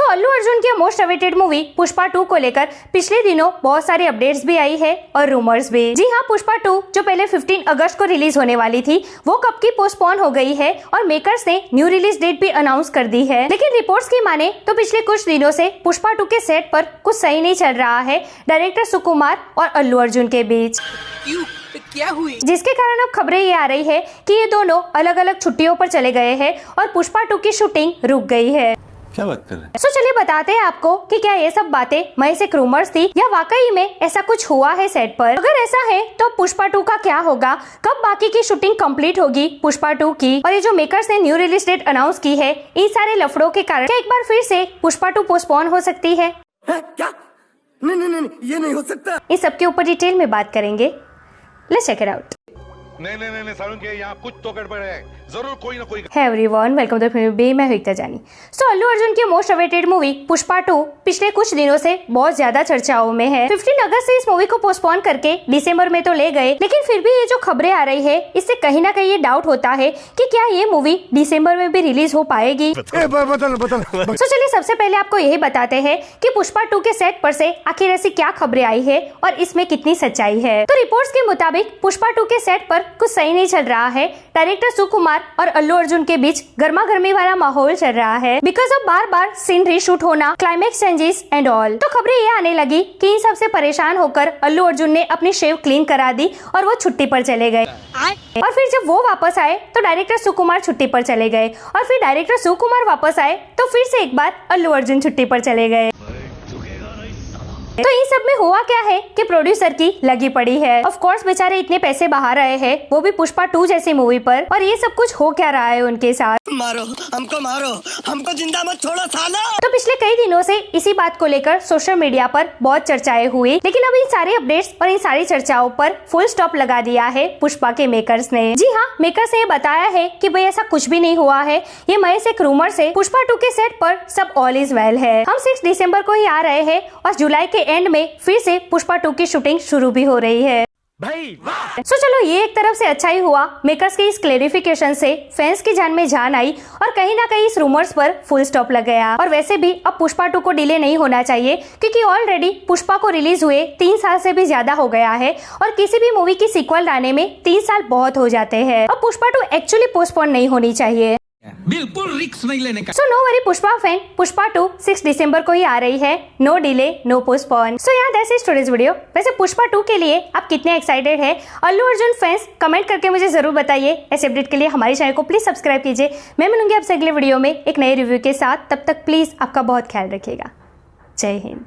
अल्लू अर्जुन की most awaited movie Pushpa 2 को लेकर पिछले दिनों बहुत सारी अपडेट्स भी आई है और रूमर्स भी। जी हाँ, पुष्पा 2 जो पहले 15 अगस्त को रिलीज होने वाली थी वो कब की पोस्टपोन हो गई है और मेकर्स ने न्यू रिलीज डेट भी अनाउंस कर दी है। लेकिन रिपोर्ट्स की माने तो पिछले कुछ दिनों से पुष्पा 2 के सेट पर कुछ सही नहीं चल रहा है डायरेक्टर सुकुमार और अल्लू अर्जुन के बीच। क्या हुई? जिसके कारण अब खबरें ये आ रही है कि ये दोनों अलग अलग छुट्टियों पर चले गए हैं और पुष्पा 2 की शूटिंग रुक गई है। क्या बात कर रहे हैं? चलिए बताते हैं आपको कि क्या ये सब बातें महज एक रूमर्स थी या वाकई में ऐसा कुछ हुआ है सेट पर। अगर ऐसा है तो पुष्पा 2 का क्या होगा, कब बाकी की शूटिंग कंप्लीट होगी पुष्पा 2 की, और ये जो मेकर्स ने न्यू रिलीज डेट अनाउंस की है इन सारे लफड़ों के कारण क्या एक बार फिर से पुष्पा 2 पोस्टपोन हो सकती है? क्या? नहीं, ये नहीं हो सकता। इस सब के ऊपर डिटेल में बात करेंगे। Let's check it out. नहीं सारुण के यहाँ कुछ तो गड़बड़ है, जरूर कोई ना कोई। Hey everyone, welcome to film B. मैं एकता जानी। अल्लू अर्जुन की मोस्ट अवेटेड मूवी पुष्पा 2 पिछले कुछ दिनों से बहुत ज्यादा चर्चाओं में है। 15 अगस्त से इस मूवी को पोस्टपोन करके दिसंबर में तो ले गए, लेकिन फिर भी ये जो खबरें आ रही है इससे कहीं ना कहीं ये डाउट होता है कि क्या ये मूवी दिसंबर में भी रिलीज हो पाएगी। चलिए सबसे पहले आपको यही बताते हैं कि पुष्पा 2 के सेट पर से आखिर ऐसी क्या खबरें आई है और इसमें कितनी सच्चाई है। तो रिपोर्ट्स के मुताबिक पुष्पा 2 के सेट पर कुछ सही नहीं चल रहा है। डायरेक्टर सुकुमार और अल्लू अर्जुन के बीच गर्मा गर्मी वाला माहौल चल रहा है बिकॉज ऑफ बार सीन रीशूट होना, क्लाइमेक्स चेंजेस एंड ऑल। तो खबरें ये आने लगी कि इन सबसे परेशान होकर अल्लू अर्जुन ने अपनी शेव क्लीन करा दी और वो छुट्टी पर चले गए। और फिर जब वो वापस आए तो डायरेक्टर सुकुमार छुट्टी पर चले गए और फिर डायरेक्टर सुकुमार वापस आए तो फिर से एक बार अल्लू अर्जुन छुट्टी पर चले गए। तो इन सब में हुआ क्या है कि प्रोड्यूसर की लगी पड़ी है। ऑफ कोर्स बेचारे इतने पैसे बहा रहे हैं, वो भी पुष्पा 2 जैसी मूवी पर, और ये सब कुछ हो क्या रहा है उनके साथ। मारो, हमको जिंदा मत छोड़ो सालो। तो पिछले कई दिनों से इसी बात को लेकर सोशल मीडिया पर बहुत चर्चाएं हुई, लेकिन अब इन सारे अपडेट्स और इन सारी चर्चाओं पर फुल स्टॉप लगा दिया है पुष्पा के मेकर्स ने। जी हाँ, मेकर्स ने बताया है कि भाई ऐसा कुछ भी नहीं हुआ है, ये महज एक रूमर से पुष्पा 2 के सेट पर सब ऑल इज वेल है। हम 6 दिसंबर को ही आ रहे हैं और जुलाई के एंड में फिर से पुष्पा 2 की शूटिंग शुरू भी हो रही है। भाई वाह। चलो ये एक तरफ से अच्छा ही हुआ, मेकर्स के इस क्लेरिफिकेशन से फैंस की जान में जान आई और कहीं ना कहीं इस रूमर्स पर फुल स्टॉप लग गया। और वैसे भी अब पुष्पा 2 को डिले नहीं होना चाहिए क्योंकि ऑलरेडी पुष्पा को रिलीज हुए 3 साल से भी ज्यादा हो गया है और किसी भी मूवी की सीक्वल लाने में 3 साल बहुत हो जाते हैं। अब पुष्पा 2 एक्चुअली पोस्टपोन नहीं होनी चाहिए, बिल्कुल रिस्क नहीं लेने का। No worry Pushpa fan, Pushpa 2 6 दिसंबर को ही आ रही है। No delay, no postpone. यार दैट्स इट टुडेस वीडियो। वैसे पुष्पा 2 के लिए आप कितने एक्साइटेड है अल्लू अर्जुन फैंस, कमेंट करके मुझे जरूर बताइए। ऐसे अपडेट के लिए हमारे चैनल को प्लीज सब्सक्राइब कीजिए। मैं मिलूंगी आपसे अगले वीडियो में एक नए रिव्यू के साथ। तब तक प्लीज आपका बहुत ख्याल रखिएगा। जय हिंद।